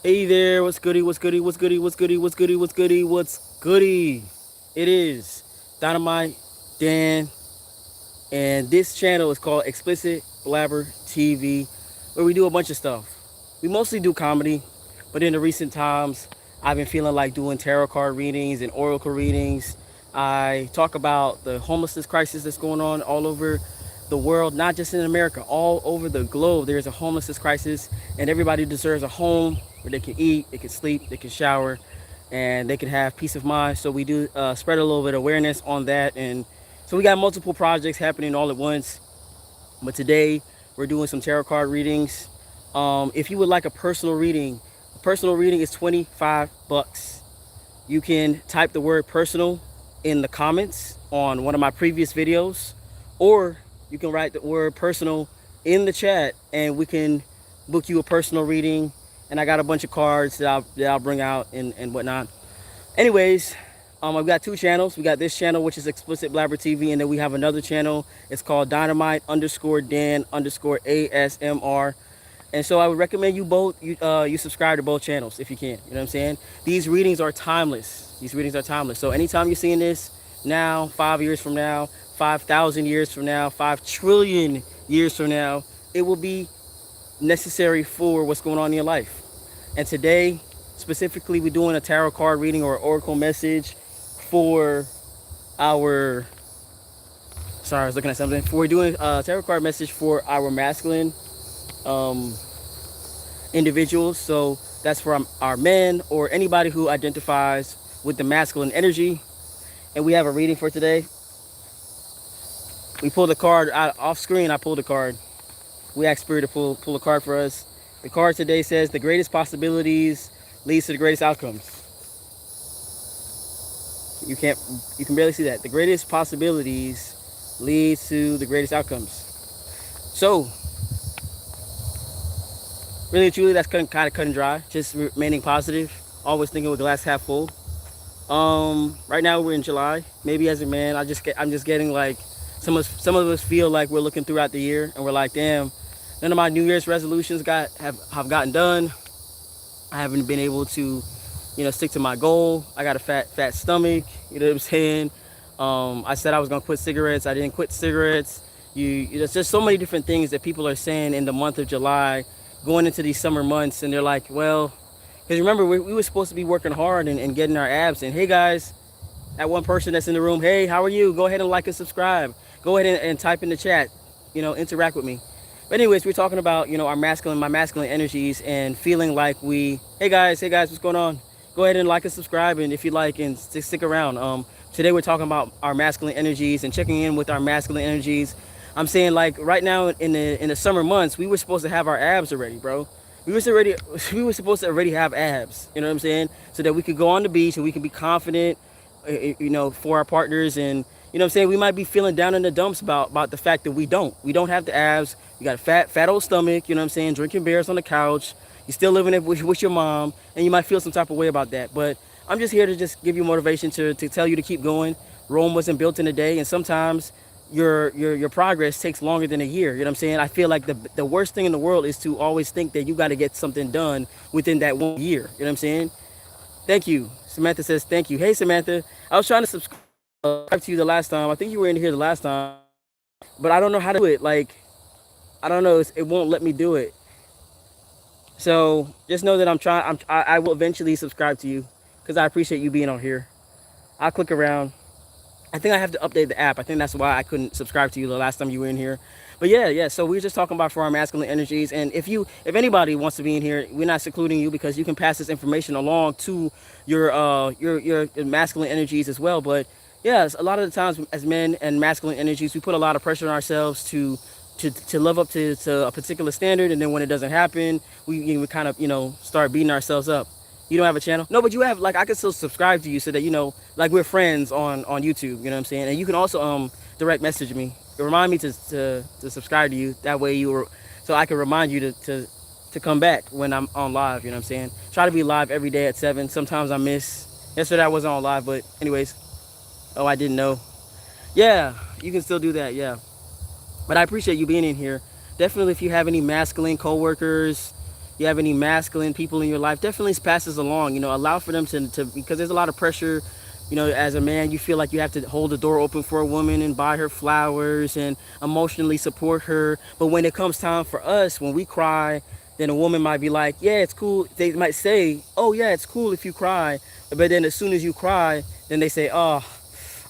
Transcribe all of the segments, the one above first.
Hey there, what's goody, what's goody, what's goody, what's goody, what's goody, what's goody, what's goody? It is Dynamite Dan, and this channel is called Explicit Blabber TV, where we do a bunch of stuff. We mostly do comedy, but in the recent times, I've been feeling like doing tarot card readings and oracle readings. I talk about the homelessness crisis that's going on all over the world, not just in America, all over the globe. There's a homelessness crisis, and everybody deserves a home where they can eat, they can sleep, they can shower, and they can have peace of mind. So we do spread a little bit of awareness on that, and so we got multiple projects happening all at once. But today we're doing some tarot card readings. If you would like a personal reading is 25 bucks. You can type the word personal in the comments on one of my previous videos, or you can write the word personal in the chat and we can book you a personal reading. And I got a bunch of cards that I'll bring out and whatnot. Anyways, I've got two channels. We got this channel, which is Explicit Blabber TV, and then we have another channel. It's called Dynamite _ Dan _ ASMR. And so I would recommend you subscribe to both channels if you can. You know what I'm saying? These readings are timeless. These readings are timeless. So anytime you're seeing this now, 5 years from now, 5,000 years from now, 5 trillion years from now, it will be necessary for what's going on in your life. And today, specifically, we're doing a tarot card reading or oracle message for our, sorry, I was looking at something. We're doing a tarot card message for our masculine individuals. So that's for our men or anybody who identifies with the masculine energy. And we have a reading for today. We pulled a card out off screen. I pulled a card. We asked Spirit to pull a card for us. The card today says the greatest possibilities leads to the greatest outcomes. You can barely see that. The greatest possibilities leads to the greatest outcomes. So really truly, that's kind of cut and dry. Just remaining positive, always thinking with glass half full. Right now we're in July. Maybe as a man, I'm just getting like some of us feel like we're looking throughout the year and we're like, damn, none of my New Year's resolutions have gotten done. I haven't been able to, stick to my goal. I got a fat stomach. You know what I'm saying? I said I was gonna quit cigarettes. I didn't quit cigarettes. There's just so many different things that people are saying in the month of July, going into these summer months, and they're like, well, because remember we were supposed to be working hard and getting our abs. And hey guys, that one person that's in the room, hey, how are you? Go ahead and like and subscribe. Go ahead and type in the chat. Interact with me. But anyways, we're talking about, my masculine energies and feeling like hey guys, what's going on? Go ahead and like and subscribe, and if you like, and stick around. Today we're talking about our masculine energies and checking in with our masculine energies. I'm saying, like, right now in the summer months, we were supposed to have our abs already, bro. We were supposed to already have abs, you know what I'm saying? So that we could go on the beach and we can be confident, for our partners. And you know what I'm saying, we might be feeling down in the dumps about the fact that we don't have the abs. You got a fat old stomach, you know what I'm saying, drinking beers on the couch. You're still living with your mom, and you might feel some type of way about that. But I'm just here to just give you motivation to tell you to keep going. Rome wasn't built in a day, and sometimes your progress takes longer than a year. You know what I'm saying? I feel like the worst thing in the world is to always think that you got to get something done within that 1 year. You know what I'm saying? Thank you. Samantha says thank you. Hey Samantha, I was trying to subscribe to you the last time. I think you were in here the last time, but I don't know how to do it. Like, I don't know, it won't let me do it. So just know that I'm trying. I will eventually subscribe to you because I appreciate you being on here. I'll click around. I think I have to update the app. I think that's why I couldn't subscribe to you the last time you were in here. But yeah. So we're just talking about for our masculine energies. And if anybody wants to be in here, we're not secluding you, because you can pass this information along to your masculine energies as well. But yes, a lot of the times as men and masculine energies, we put a lot of pressure on ourselves to live up to a particular standard, and then when it doesn't happen, we kind of start beating ourselves up. You don't have a channel? No, but you have, like, I can still subscribe to you so that, like, we're friends on YouTube, you know what I'm saying? And you can also direct message me. Remind me to subscribe to you. That way so I can remind you to come back when I'm on live, you know what I'm saying? Try to be live every day at 7. Sometimes I miss. Yesterday I wasn't on live, but anyways. Oh, I didn't know. Yeah, you can still do that, yeah. But I appreciate you being in here. Definitely, if you have any masculine coworkers, you have any masculine people in your life, definitely pass this along. Allow for them to because there's a lot of pressure. As a man, you feel like you have to hold the door open for a woman and buy her flowers and emotionally support her. But when it comes time for us, when we cry, then a woman might be like, yeah, it's cool. They might say, oh yeah, it's cool if you cry. But then as soon as you cry, then they say, oh,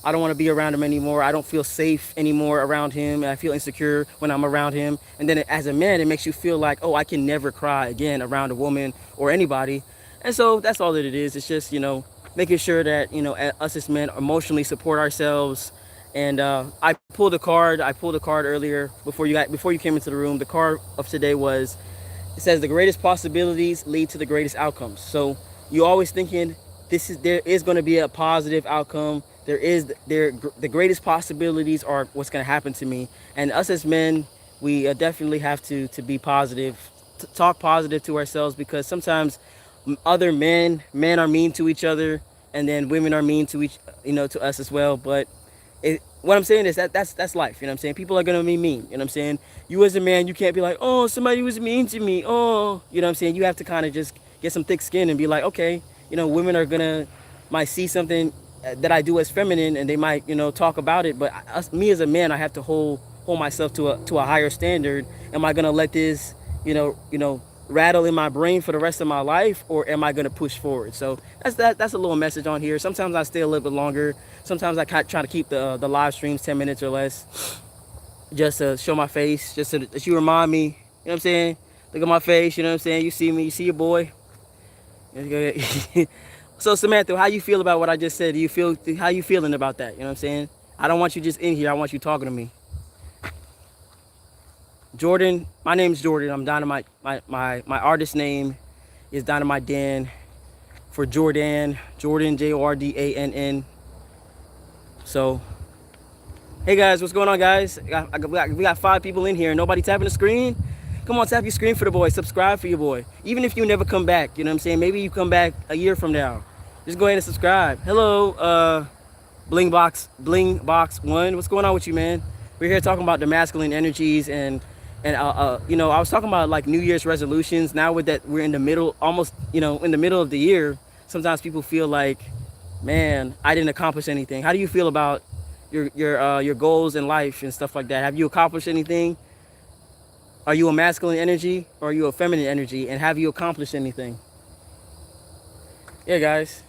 I don't want to be around him anymore. I don't feel safe anymore around him. And I feel insecure when I'm around him. And then as a man, it makes you feel like, oh, I can never cry again around a woman or anybody. And so that's all that it is. It's just, making sure that, us as men emotionally support ourselves. And I pulled a card earlier before you came into the room. The card of today was, it says the greatest possibilities lead to the greatest outcomes. So you always thinking there is going to be a positive outcome. The greatest possibilities are what's going to happen to me. And us as men, we definitely have to be positive, talk positive to ourselves, because sometimes other men are mean to each other, and then women are mean to to us as well. But what I'm saying is that's life. You know what I'm saying? People are gonna be mean. You know what I'm saying? You as a man, you can't be like, oh, somebody was mean to me. Oh, you know what I'm saying? You have to kind of just get some thick skin and be like, okay, women are might see something that I do as feminine, and they might talk about it. But me as a man, I have to hold myself to a higher standard. Am I gonna let this rattle in my brain for the rest of my life, or am I going to push forward? So that's a little message on here. Sometimes I stay a little bit longer. Sometimes I try to keep the live streams 10 minutes or less, just to show my face, just so that you remind me. You know what I'm saying? Look at my face. You know what I'm saying? You see me. You see your boy. So Samantha, how you feel about what I just said? How you feeling about that? You know what I'm saying? I don't want you just in here. I want you talking to me. Jordan, my name's Jordan. I'm Dynamite. My artist name is Dynamite Dan, for Jordan, Jordan. So, hey guys, what's going on, guys? We got 5 people in here. Nobody tapping the screen? Come on, tap your screen for the boy. Subscribe for your boy. Even if you never come back, you know what I'm saying? Maybe you come back a year from now. Just go ahead and subscribe. Hello, Bling Box 1. What's going on with you, man? We're here talking about the masculine energies and I was talking about like New Year's resolutions. Now with that, we're in the middle, almost, in the middle of the year. Sometimes people feel like, man, I didn't accomplish anything. How do you feel about your goals in life and stuff like that? Have you accomplished anything? Are you a masculine energy or are you a feminine energy? And have you accomplished anything? Yeah, guys.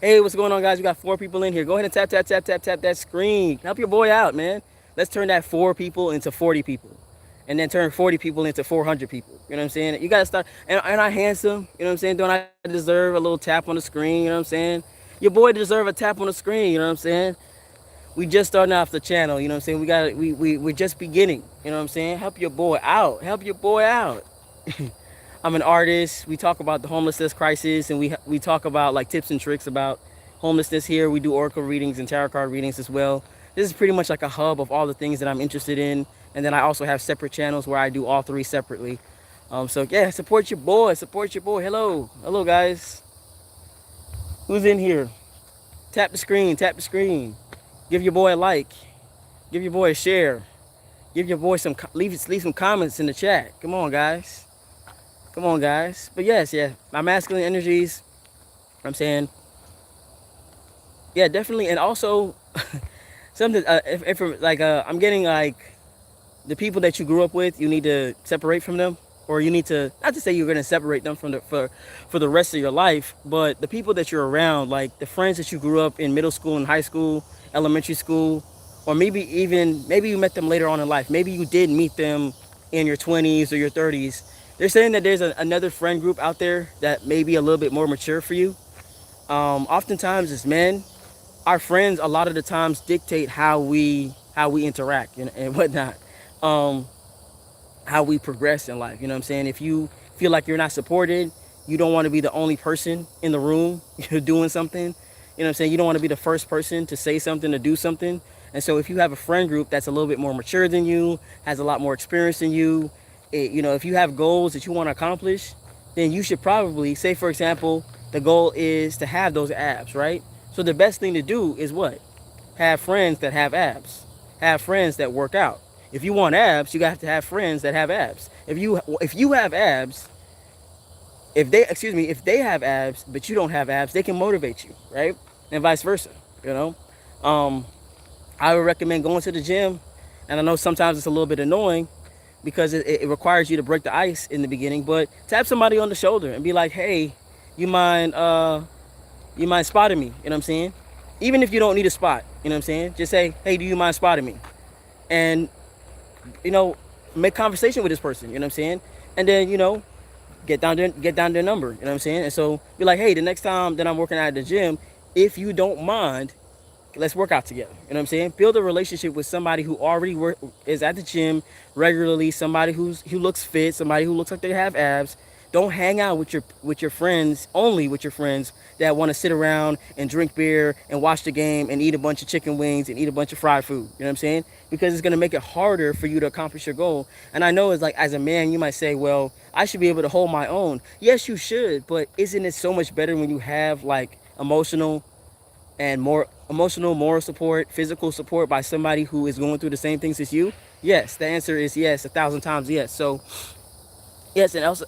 Hey, what's going on, guys? We got 4 people in here. Go ahead and tap that screen. Help your boy out, man. Let's turn that 4 people into 40 people. And then turn 40 people into 400 people. You know what I'm saying? You got to start. And I handsome? You know what I'm saying? Don't I deserve a little tap on the screen? You know what I'm saying? Your boy deserve a tap on the screen. You know what I'm saying? We just starting off the channel. You know what I'm saying? We're just beginning. You know what I'm saying? Help your boy out. Help your boy out. I'm an artist. We talk about the homelessness crisis, and we talk about like tips and tricks about homelessness here. We do oracle readings and tarot card readings as well. This is pretty much like a hub of all the things that I'm interested in. And then I also have separate channels where I do all 3 separately. So yeah, support your boy. Support your boy. Hello, guys. Who's in here? Tap the screen. Tap the screen. Give your boy a like. Give your boy a share. Give your boy leave some comments in the chat. Come on, guys. Come on, guys. But yes, yeah, my masculine energies. I'm saying, yeah, definitely, and also something. If I'm getting like, the people that you grew up with, you need to separate from them, or you need to, not to say you're going to separate them from for the rest of your life, but the people that you're around, like the friends that you grew up in middle school and high school, elementary school, or maybe you met them later on in life. Maybe you did meet them in your 20s or your 30s. They're saying that there's another friend group out there that may be a little bit more mature for you. Oftentimes as men, our friends a lot of the times dictate how we interact and whatnot. How we progress in life. You know what I'm saying? If you feel like you're not supported, you don't want to be the only person in the room doing something. You know what I'm saying? You don't want to be the first person to say something, to do something. And so if you have a friend group that's a little bit more mature than you, has a lot more experience than you, if you have goals that you want to accomplish, then you should probably, say for example, the goal is to have those abs, right? So the best thing to do is what? Have friends that have abs. Have friends that work out. If you want abs, you have to have friends that have abs. If you have abs, if they, excuse me, if they have abs but you don't have abs, they can motivate you, right? And vice versa, you know. um I would recommend going to the gym, and I know sometimes it's a little bit annoying because it requires you to break the ice in the beginning, but tap somebody on the shoulder and be like, hey, you mind you mind spotting me, you know what I'm saying? Even if you don't need a spot, you know what I'm saying, just say, hey, do you mind spotting me? And, you know, make conversation with this person, you know what I'm saying? And then, you know, get down their number, you know what I'm saying? And so be like, hey, the next time that I'm working out at the gym, if you don't mind, let's work out together. You know what I'm saying? Build a relationship with somebody who already is at the gym regularly, somebody who looks fit, somebody who looks like they have abs. Don't hang out with your friends, only with your friends that want to sit around and drink beer and watch the game and eat a bunch of chicken wings and eat a bunch of fried food. You know what I'm saying? Because it's going to make it harder for you to accomplish your goal. And I know, it's like, as a man, you might say, well, I should be able to hold my own. Yes, you should, but isn't it so much better when you have like emotional, moral support, physical support by somebody who is going through the same things as you? Yes, the answer is yes, 1,000 times yes. So yes, and us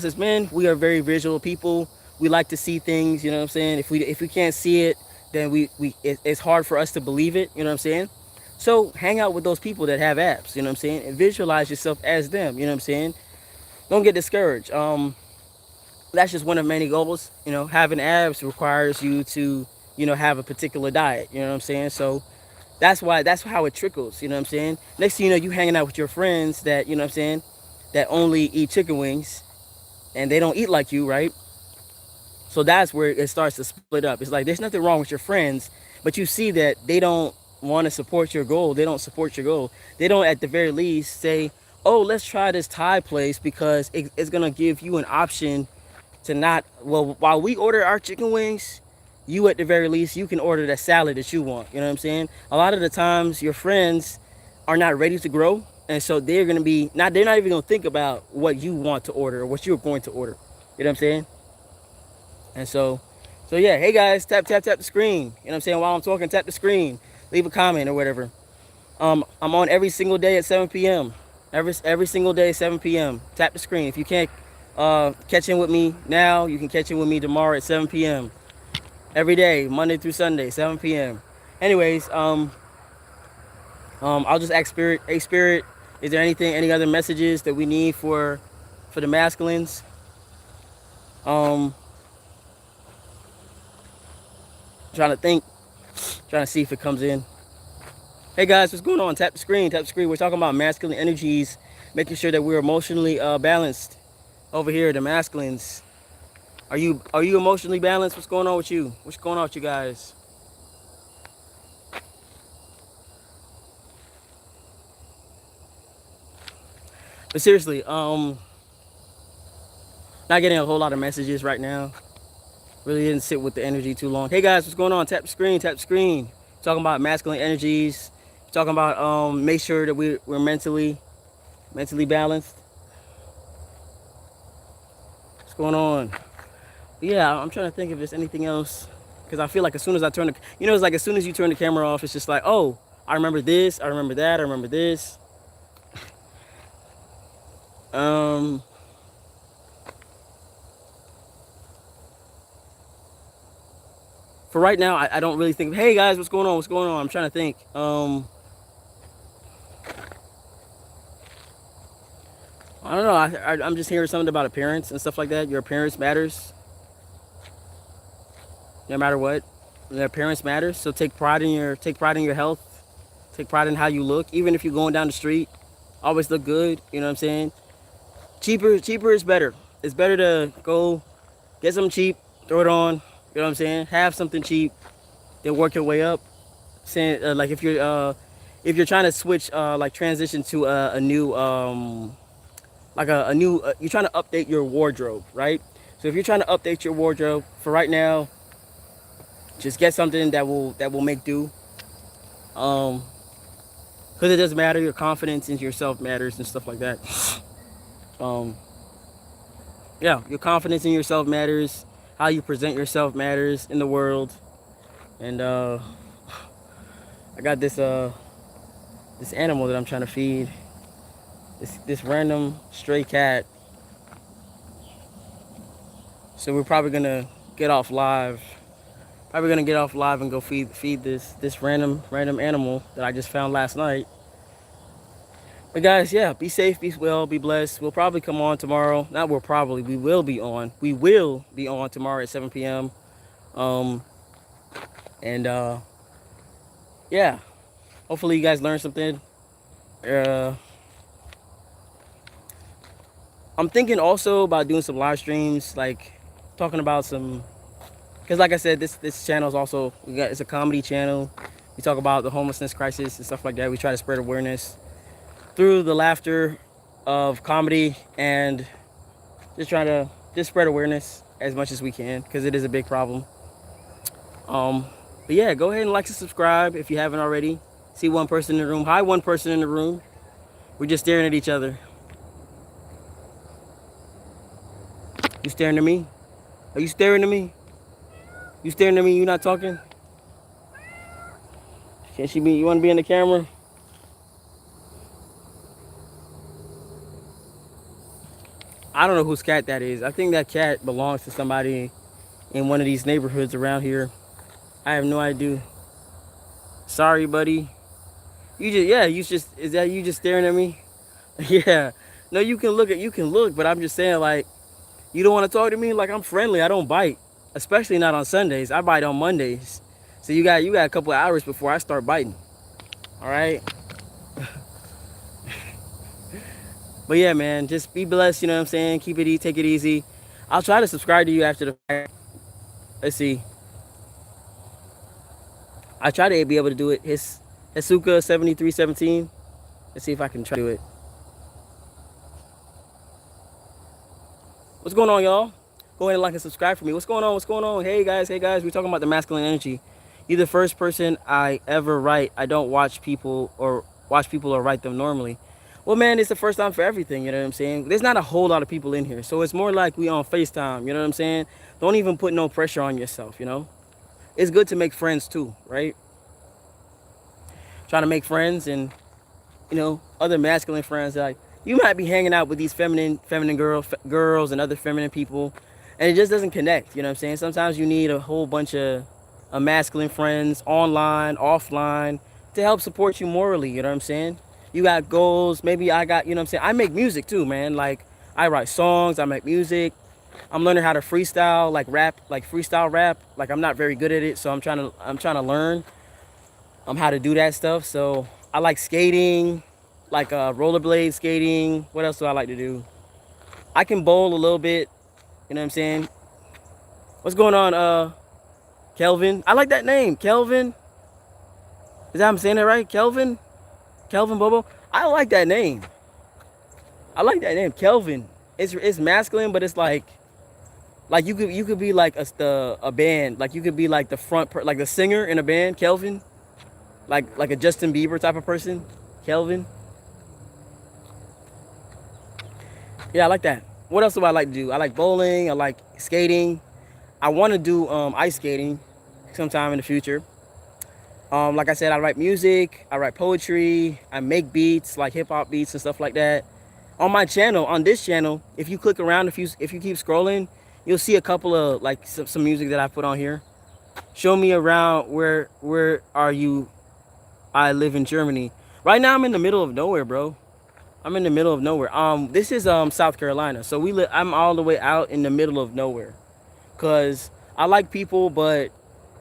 as men, we are very visual people. We like to see things. You know what I'm saying? If we can't see it, then it's hard for us to believe it. You know what I'm saying? So hang out with those people that have abs. You know what I'm saying? And visualize yourself as them. You know what I'm saying? Don't get discouraged. That's just one of many goals. You know, having abs requires you to, you know, have a particular diet. You know what I'm saying? So that's how it trickles. You know what I'm saying? Next thing you know, you hanging out with your friends that, you know what I'm saying, that only eat chicken wings and they don't eat like you, right? So that's where it starts to split up. It's like there's nothing wrong with your friends, but you see that they don't want to support your goal. They don't support your goal. They don't, at the very least, say, oh, let's try this Thai place because it's going to give you an option to not, well, while we order our chicken wings, you, at the very least, you can order that salad that you want. You know what I'm saying? A lot of the times your friends are not ready to grow, and so they're going to be not, they're not even going to think about what you want to order or what you're going to order. You know what I'm saying? And so yeah, hey guys, tap the screen. You know what I'm saying? While I'm talking, tap the screen, leave a comment or whatever. I'm on every single day at 7 p.m. Every single day at 7 p.m. Tap the screen. If you can't catch in with me now, you can catch in with me tomorrow at 7 p.m. Every day, Monday through Sunday, 7 p.m. Anyways, I'll just ask Spirit. Hey Spirit, is there any other messages that we need for the masculines? Um, trying to think, trying to see if it comes in. Hey guys, what's going on? Tap the screen, tap the screen. We're talking about masculine energies, making sure that we're emotionally balanced over here, the masculines. Are you emotionally balanced? What's going on with you? What's going on with you guys? But seriously, not getting a whole lot of messages right now. Really didn't sit with the energy too long. Hey guys, what's going on? Tap the screen, tap the screen. Talking about masculine energies. Talking about make sure that we're mentally balanced. What's going on? Yeah, I'm trying to think if there's anything else, because I feel like as soon as I turn the, you know, it's like as soon as you turn the camera off, it's just like, oh, I remember this, I remember that, I remember this. Um, for right now, I don't really think. Hey guys, what's going on? What's going on? I'm trying to think. I don't know. I'm just hearing something about appearance and stuff like that. Your appearance matters, no matter what. Your appearance matters. So take pride in your health. Take pride in how you look. Even if you're going down the street, always look good. You know what I'm saying? Cheaper is better. It's better to go get something cheap, throw it on. You know what I'm saying? Have something cheap, then work your way up. Saying like if you're trying to switch like transition to a new like a new you're trying to update your wardrobe, right? So if you're trying to update your wardrobe for right now, just get something that will make do. Um, because it doesn't matter. Your confidence in yourself matters and stuff like that. Um, yeah, your confidence in yourself matters. How you present yourself matters in the world. And I got this animal that I'm trying to feed. This random stray cat. So we're probably gonna get off live. Probably gonna get off live and go feed this random animal that I just found last night. But guys, yeah, be safe, be well, be blessed. We'll probably come on tomorrow. Not will probably. We will be on. We will be on tomorrow at 7 p.m. Um, and yeah, hopefully you guys learned something. Uh, I'm thinking also about doing some live streams, like talking about some, because like I said, this channel is also it's a comedy channel. We talk about the homelessness crisis and stuff like that. We try to spread awareness through the laughter of comedy and just trying to just spread awareness as much as we can because it is a big problem. Um, but yeah, go ahead and like and subscribe if you haven't already. See one person in the room. Hi, one person in the room. We're just staring at each other. You staring at me? Are you staring at me? You staring at me? You not talking? Can she be? You want to be in the camera? I don't know whose cat that is. I think that cat belongs to somebody in one of these neighborhoods around here. I have no idea. Sorry, buddy. You just you just is that you just staring at me? Yeah. No, you can look, but I'm just saying like you don't want to talk to me like I'm friendly. I don't bite, especially not on Sundays. I bite on Mondays. So you got a couple of hours before I start biting. All right. But yeah, man, just be blessed. You know what I'm saying? Keep it easy, take it easy. I'll try to subscribe to you after the fact. Let's see. I try to be able to do it. His Hisuka 7317. Let's see if I can try to do it. What's going on, y'all? Go ahead and like and subscribe for me. What's going on? What's going on? Hey guys, we're talking about the masculine energy. You're the first person I ever write. I don't watch people or write them normally. Well, man, it's the first time for everything. You know what I'm saying? There's not a whole lot of people in here, so it's more like we on FaceTime. You know what I'm saying? Don't even put no pressure on yourself. You know, it's good to make friends too, right? Trying to make friends and other masculine friends. Like you might be hanging out with these feminine girls and other feminine people, and it just doesn't connect. You know what I'm saying? Sometimes you need a whole bunch of masculine friends online, offline, to help support you morally. You know what I'm saying? You got goals. Maybe I got. You know what I'm saying? I make music too, man. Like I write songs. I make music. I'm learning how to freestyle, like rap, like freestyle rap. Like I'm not very good at it, so I'm trying to learn how to do that stuff. So I like skating, like rollerblade skating. What else do I like to do? I can bowl a little bit. You know what I'm saying? What's going on, Kelvin? I like that name, Kelvin. Is that I'm saying it right? Kelvin Bobo. I like that name. I like that name, Kelvin. It's masculine, but it's like you could be like a band. Like you could be like the like the singer in a band, Kelvin. Like a Justin Bieber type of person, Kelvin. Yeah, I like that. What else do I like to do? I like bowling. I like skating. I want to do ice skating sometime in the future. Like I said, I write music. I write poetry. I make beats, like hip hop beats and stuff like that. On my channel, on this channel, if you click around, if you keep scrolling, you'll see a couple of like some music that I put on here. Show me around. Where are you? I live in Germany. Right now, I'm in the middle of nowhere, bro. I'm in the middle of nowhere. This is South Carolina, so I'm all the way out in the middle of nowhere. Cause I like people, but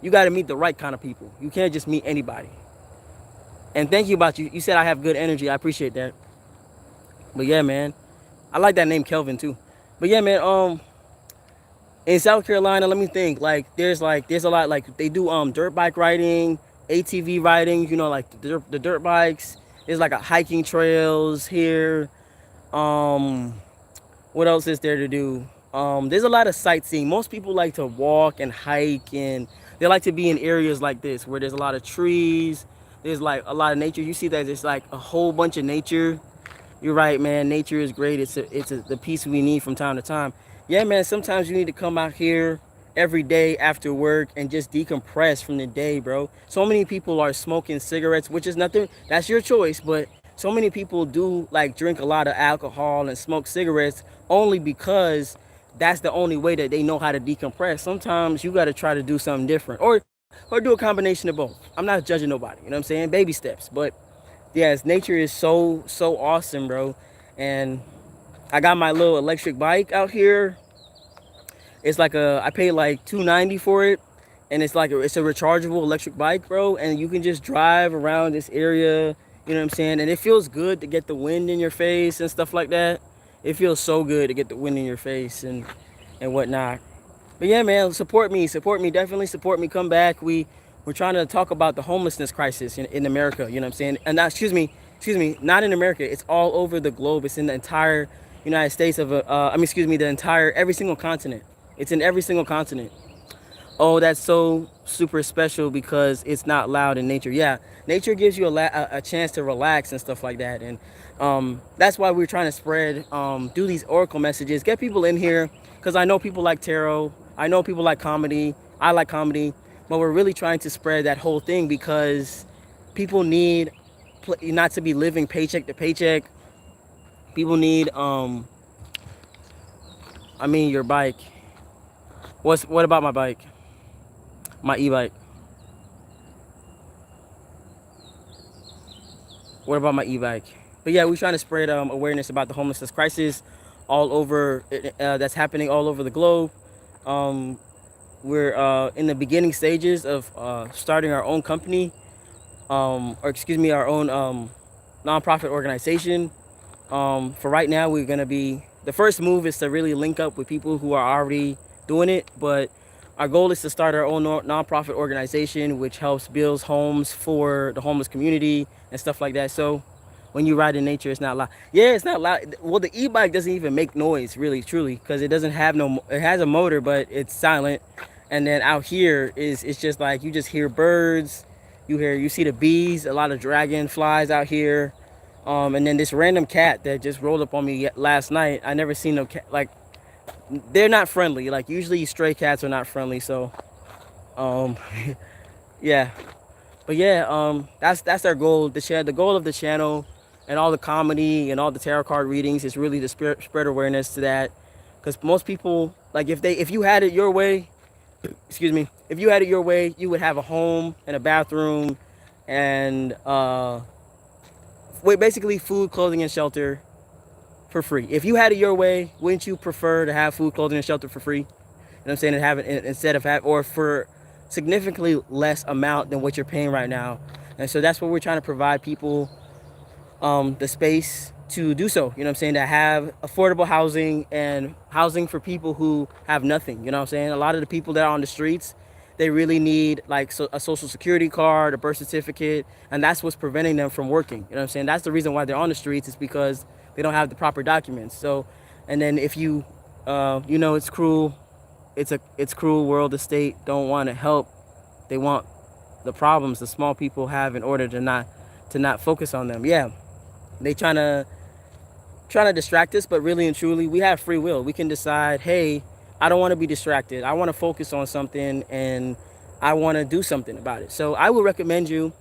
you got to meet the right kind of people. You can't just meet anybody. And thank you about you. You said I have good energy. I appreciate that. But yeah, man, I like that name Kelvin too. But yeah, man. In South Carolina, let me think. There's a lot. Like they do dirt bike riding, ATV riding. You know, like the dirt bikes. There's like a hiking trails here. What else is there to do? There's a lot of sightseeing. Most people like to walk and hike, and they like to be in areas like this where there's a lot of trees. There's like a lot of nature. You see that there's like a whole bunch of nature. You're right, man. Nature is great. The piece we need from time to time. Yeah, man. Sometimes you need to come out here every day after work and just decompress from the day, bro. So many people are smoking cigarettes, which is nothing. That's your choice, but so many people do like drink a lot of alcohol and smoke cigarettes only because that's the only way that they know how to decompress. Sometimes you got to try to do something different, or do a combination of both. I'm not judging nobody, you know what I'm saying? Baby steps. But yes, nature is so awesome, bro. And I got my little electric bike out here. It's like I paid like 290 for it, and it's a rechargeable electric bike, bro. And you can just drive around this area. You know what I'm saying? And it feels good to get the wind in your face and stuff like that. It feels so good to get the wind in your face and whatnot. But yeah, man, support me, definitely support me. Come back. We're trying to talk about the homelessness crisis in America. You know what I'm saying? And not, excuse me, not in America. It's all over the globe. It's in the entire United States of the entire every single continent. It's in every single continent. Oh, that's so super special because it's not loud in nature. Yeah, nature gives you a chance to relax and stuff like that. And that's why we're trying to spread, do these oracle messages, get people in here, because I know people like tarot. I know people like comedy. I like comedy. But we're really trying to spread that whole thing because people need not to be living paycheck to paycheck. People need, your bike. What about my bike? My e-bike. What about my e-bike? But yeah, we're trying to spread awareness about the homelessness crisis all over. That's happening all over the globe. We're in the beginning stages of starting our own company, our own nonprofit organization. For right now, we're gonna be the first move is to really link up with people who are already doing it, but our goal is to start our own nonprofit organization, which helps build homes for the homeless community and stuff like that. So when you ride in nature, it's not loud. Yeah, it's not loud. Well, the e-bike doesn't even make noise, really, truly, because it doesn't have it has a motor, but it's silent. And then out here it's just like you just hear birds, you see the bees, a lot of dragonflies out here. And then this random cat that just rolled up on me last night. I never seen no cat like. They're not friendly. Like usually stray cats are not friendly. So, yeah. But yeah, that's our goal. The goal of the channel, and all the comedy and all the tarot card readings is really to spread awareness to that. Because most people, like if you had it your way, excuse me, if you had it your way, you would have a home and a bathroom, and basically food, clothing, and shelter for free. If you had it your way, wouldn't you prefer to have food, clothing, and shelter for free? You know what I'm saying? And have it instead of or for significantly less amount than what you're paying right now. And so that's what we're trying to provide people, the space to do so. You know what I'm saying? To have affordable housing and housing for people who have nothing. You know what I'm saying? A lot of the people that are on the streets, they really need like a social security card, a birth certificate, and that's what's preventing them from working. You know what I'm saying? That's the reason why they're on the streets, is because they don't have the proper documents. So, and then if you, it's cruel. It's cruel world. The state don't want to help. They want the problems the small people have in order to not focus on them. Yeah, they trying to distract us, but really and truly, we have free will. We can decide, hey, I don't want to be distracted. I want to focus on something, and I want to do something about it. So I would recommend you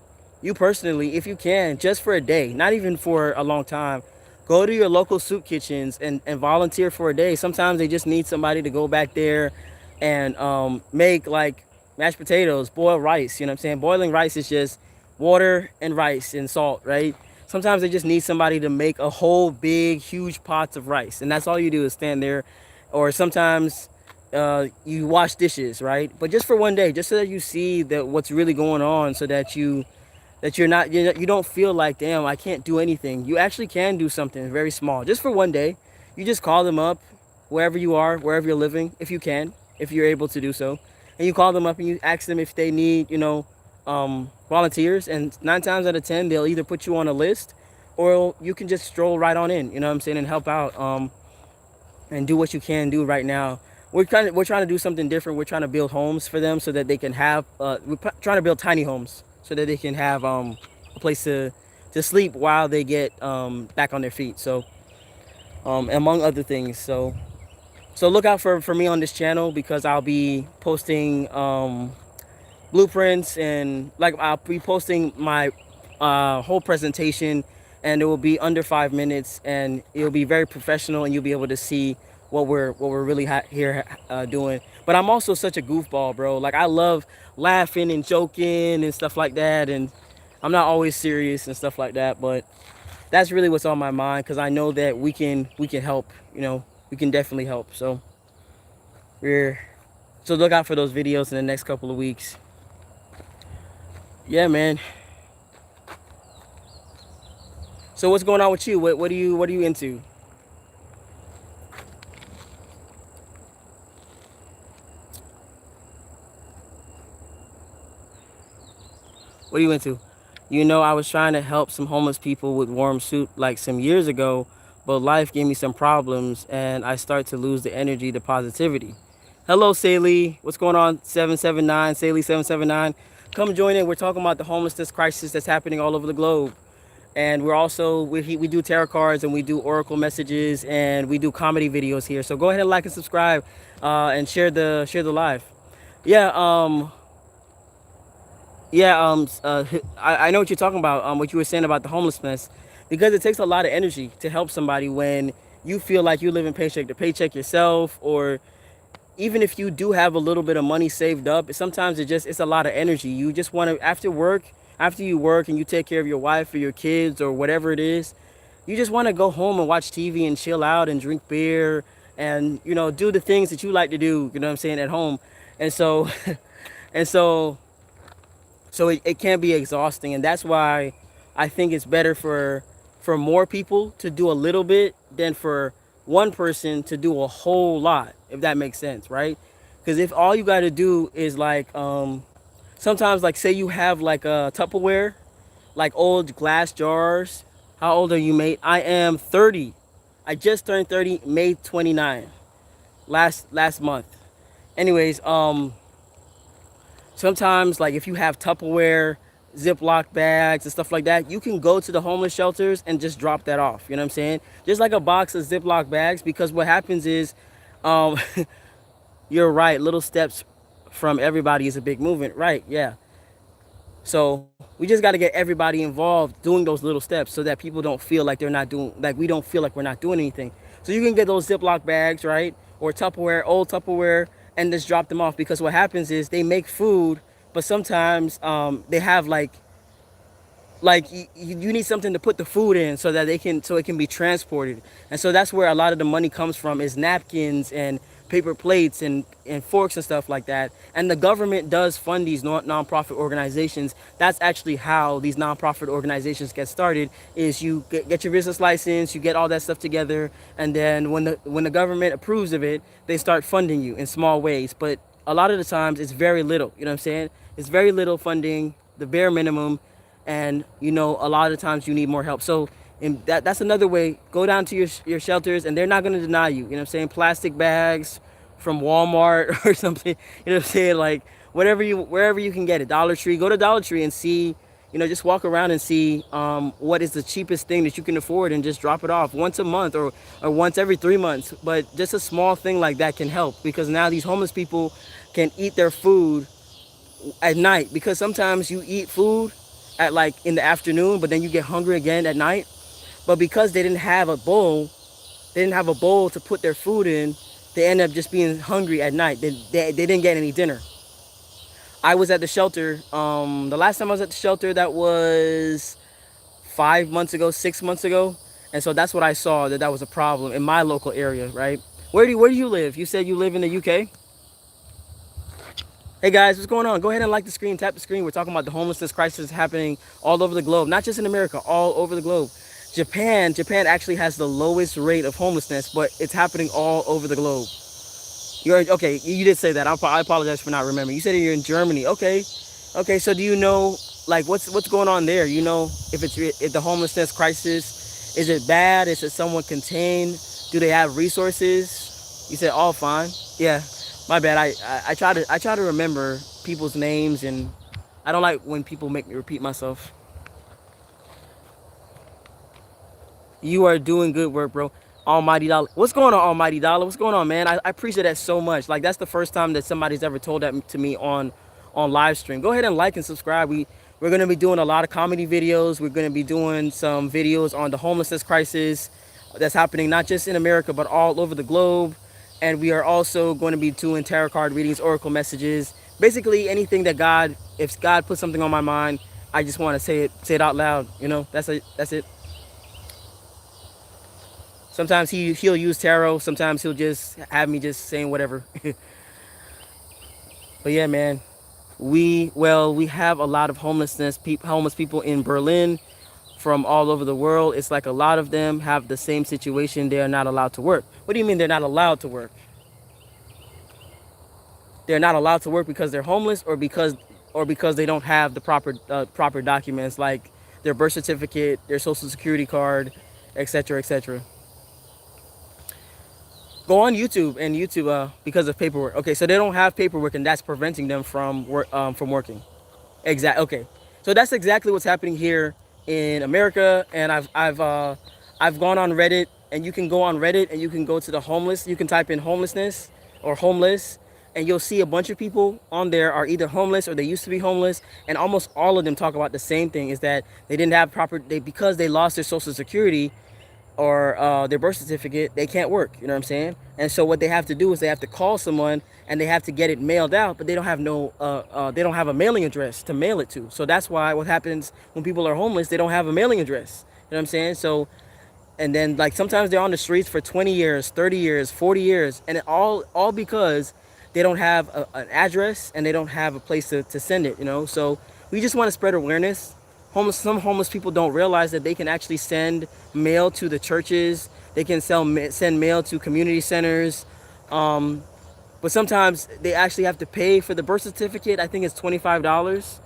personally, if you can, just for a day, not even for a long time, go to your local soup kitchens and volunteer for a day. Sometimes they just need somebody to go back there and make like mashed potatoes, boil rice. You know what I'm saying? Boiling rice is just water and rice and salt, right? Sometimes they just need somebody to make a whole big, huge pots of rice. And that's all you do is stand there. Or sometimes you wash dishes, right? But just for one day, just so that you see that what's really going on, so that you don't feel like, damn, I can't do anything. You actually can do something very small just for one day. You just call them up wherever you are, wherever you're living, if you can, if you're able to do so, and you call them up and you ask them if they need volunteers, and 9 times out of 10 they'll either put you on a list, or you can just stroll right on in, you know what I'm saying, and help out and do what you can do right now. We're trying to do something different. We're trying to build homes for them so that they can have we're trying to build tiny homes so that they can have a place to sleep while they get back on their feet. So among other things. So look out for me on this channel, because I'll be posting blueprints, and like I'll be posting my whole presentation, and it will be under 5 minutes, and it'll be very professional, and you'll be able to see what we're really here doing. But I'm also such a goofball, bro. Like I love laughing and joking and stuff like that, and I'm not always serious and stuff like that. But that's really what's on my mind because I know that we can help. We can definitely help. We're so look out for those videos in the next couple of weeks. Yeah, man. So what's going on with you? What are you into? What are you into? I was trying to help some homeless people with warm soup like some years ago, but life gave me some problems and I start to lose the energy, the positivity. Hello, Saley. What's going on? 779, Saley 779. Come join in. We're talking about the homelessness crisis that's happening all over the globe. And we do tarot cards and we do oracle messages and we do comedy videos here. So go ahead and like and subscribe and share the live. Yeah, yeah, I know what you're talking about. What you were saying about the homelessness, because it takes a lot of energy to help somebody when you feel like you're living paycheck to paycheck yourself, or even if you do have a little bit of money saved up. Sometimes it's a lot of energy. You just want to after you work and you take care of your wife or your kids or whatever it is, you just want to go home and watch TV and chill out and drink beer and do the things that you like to do. You know what I'm saying, at home, and so and so it can be exhausting, and that's why I think it's better for more people to do a little bit than for one person to do a whole lot, if that makes sense, right? Because if all you got to do is like sometimes, like, say you have like a Tupperware, like old glass jars. How old are you, mate? I am 30. I just turned 30 May 29 last month. Anyways, sometimes, like, if you have Tupperware, Ziploc bags and stuff like that, you can go to the homeless shelters and just drop that off. You know what I'm saying? Just like a box of Ziploc bags, because what happens is, um, you're right. Little steps from everybody is a big movement, right? Yeah. So we just got to get everybody involved doing those little steps so that people don't feel like they're not doing, like we don't feel like we're not doing anything. So you can get those Ziploc bags, right? Or Tupperware, old Tupperware, and just drop them off, because what happens is they make food, but sometimes they have like you need something to put the food in so that it can be transported. And so that's where a lot of the money comes from, is napkins and paper plates and forks and stuff like that. And the government does fund these non-profit organizations. That's actually how these non-profit organizations get started, is you get your business license, you get all that stuff together, and then when the government approves of it, they start funding you in small ways. But a lot of the times it's very little. You know what I'm saying? It's very little funding, the bare minimum, and a lot of times you need more help. So that's another way. Go down to your shelters, and they're not going to deny you. You know what I'm saying? Plastic bags from Walmart or something. You know what I'm saying? Like wherever you can get it. Dollar Tree. Go to Dollar Tree and see. Just walk around and see what is the cheapest thing that you can afford, and just drop it off once a month, or once every 3 months. But just a small thing like that can help, because now these homeless people can eat their food at night, because sometimes you eat food at, like, in the afternoon, but then you get hungry again at night. But because they didn't have a bowl to put their food in, they end up just being hungry at night. They didn't get any dinner. I was at the shelter, the last time I was at the shelter, that was 5 months ago, 6 months ago. And so that's what I saw, that was a problem in my local area, right? Where do you live? You said you live in the UK? Hey guys, what's going on? Go ahead and like the screen, tap the screen. We're talking about the homelessness crisis happening all over the globe, not just in America, all over the globe. Japan actually has the lowest rate of homelessness, but it's happening all over the globe. You're okay. You did say that. I apologize for not remembering. You said you're in Germany. Okay, okay. So do you know, like, what's going on there? If the homelessness crisis, is it bad? Is it somewhat contained? Do they have resources? You said all fine. Yeah. My bad. I try to remember people's names, and I don't like when people make me repeat myself. You are doing good work, bro. Almighty Dollar. What's going on, Almighty Dollar? What's going on, man? I appreciate that so much. Like, that's the first time that somebody's ever told that to me on live stream. Go ahead and like and subscribe. We're gonna be doing a lot of comedy videos. We're gonna be doing some videos on the homelessness crisis. that's happening not just in America but all over the globe. And we are also going to be doing tarot card readings, oracle messages, basically anything that God, if God puts something on my mind, I just want to say it out loud. You know, that's it. That's it. Sometimes he'll use tarot. Sometimes he'll just have me just saying whatever. But yeah, man, we have a lot of homeless people in Berlin from all over the world. It's like a lot of them have the same situation. They are not allowed to work. What do you mean they're not allowed to work? They're not allowed to work because they're homeless, or because they don't have the proper documents like their birth certificate, their social security card, etc., etc. Go on YouTube and YouTube because of paperwork. Okay, so they don't have paperwork, and that's preventing them from working. Exactly. Okay, so that's exactly what's happening here in America. And I've gone on Reddit, and you can go on Reddit and you can go to the homeless. You can type in homelessness or homeless, and you'll see a bunch of people on there are either homeless or they used to be homeless, and almost all of them talk about the same thing: is that they didn't have because they lost their social security or their birth certificate, they can't work. You know what I'm saying? And so what they have to do is they have to call someone and they have to get it mailed out, but they don't have they don't have a mailing address to mail it to. So that's why what happens when people are homeless, they don't have a mailing address. You know what I'm saying? So, and then like sometimes they're on the streets for 20 years, 30 years, 40 years, and all because they don't have an address and they don't have a place to send it. You know, so we just want to spread awareness. Some homeless people don't realize that they can actually send mail to the churches. They can send mail to community centers. But sometimes they actually have to pay for the birth certificate. I think it's $25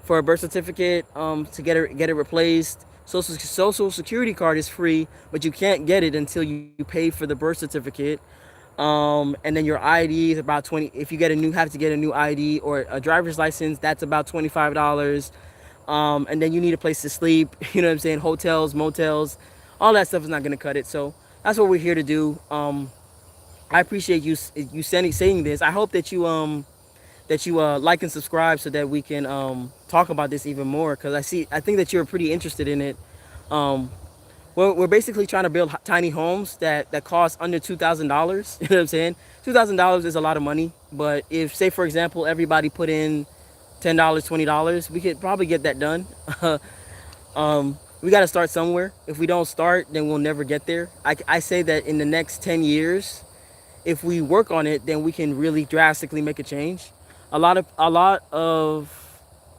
for a birth certificate to get it replaced. Social security card is free, but you can't get it until you pay for the birth certificate. And then your ID is about 20. If you have to get a new ID or a driver's license, that's about $25. And then you need a place to sleep. You know what I'm saying? Hotels, motels, all that stuff is not gonna cut it. So that's what we're here to do. I appreciate you saying this. I hope that you like and subscribe so that we can talk about this even more, because I think that you're pretty interested in it. We're basically trying to build tiny homes that cost under $2,000. You know what I'm saying? $2,000 is a lot of money, but if, say for example, everybody put in $10, $20, we could probably get that done. We got to start somewhere. If we don't start, then we'll never get there. I say that in the next 10 years, if we work on it, then we can really drastically make a change. A lot of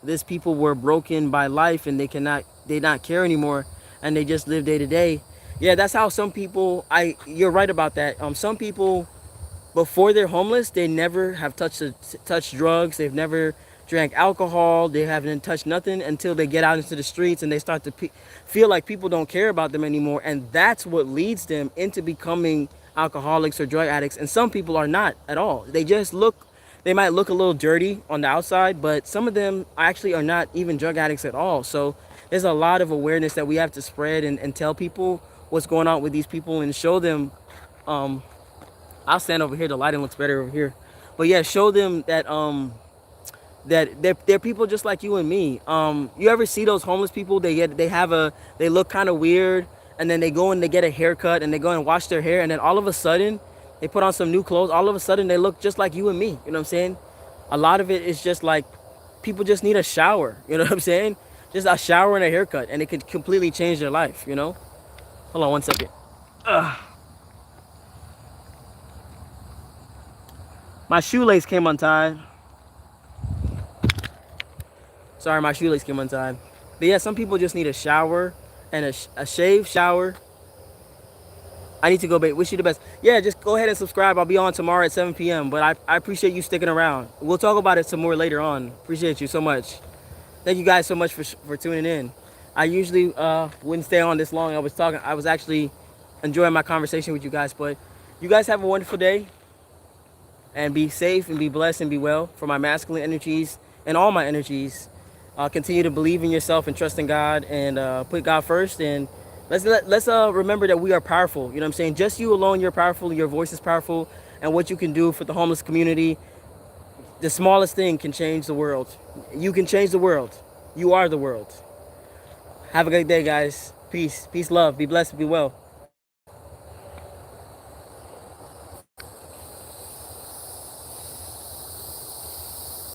these people were broken by life, and they not care anymore, and they just live day to day. Yeah, that's how some people. You're right about that. Some people, before they're homeless, they never have touched drugs. They've never drank alcohol. They haven't touched nothing until they get out into the streets and they start to feel like people don't care about them anymore, and that's what leads them into becoming alcoholics or drug addicts. And some people are not at all. They might look a little dirty on the outside, but some of them actually are not even drug addicts at all. So there's a lot of awareness that we have to spread and tell people what's going on with these people and show them. I'll stand over here. The lighting looks better over here. But yeah, show them that that they're people just like you and me. You ever see those homeless people? They look kind of weird, and then they go and they get a haircut and they go and wash their hair, and then all of a sudden they put on some new clothes. All of a sudden they look just like you and me. You know what I'm saying? A lot of it is just like people just need a shower. You know what I'm saying? Just a shower and a haircut, and it could completely change their life. You know? Hold on one second. My shoelace came untied. Sorry, my shoelace came untied. But yeah, some people just need a shower and a shave shower. I need to go back. Wish you the best. Yeah, just go ahead and subscribe. I'll be on tomorrow at 7 p.m. But I appreciate you sticking around. We'll talk about it some more later on. Appreciate you so much. Thank you guys so much for tuning in. I usually wouldn't stay on this long. I was actually enjoying my conversation with you guys. But you guys have a wonderful day. And be safe and be blessed and be well. For my masculine energies and all my energies. Continue to believe in yourself and trust in God, and put God first. And let's remember that we are powerful. You know what I'm saying? Just you alone, you're powerful. Your voice is powerful, and what you can do for the homeless community, the smallest thing can change the world. You can change the world. You are the world. Have a great day, guys. Peace, love. Be blessed. Be well.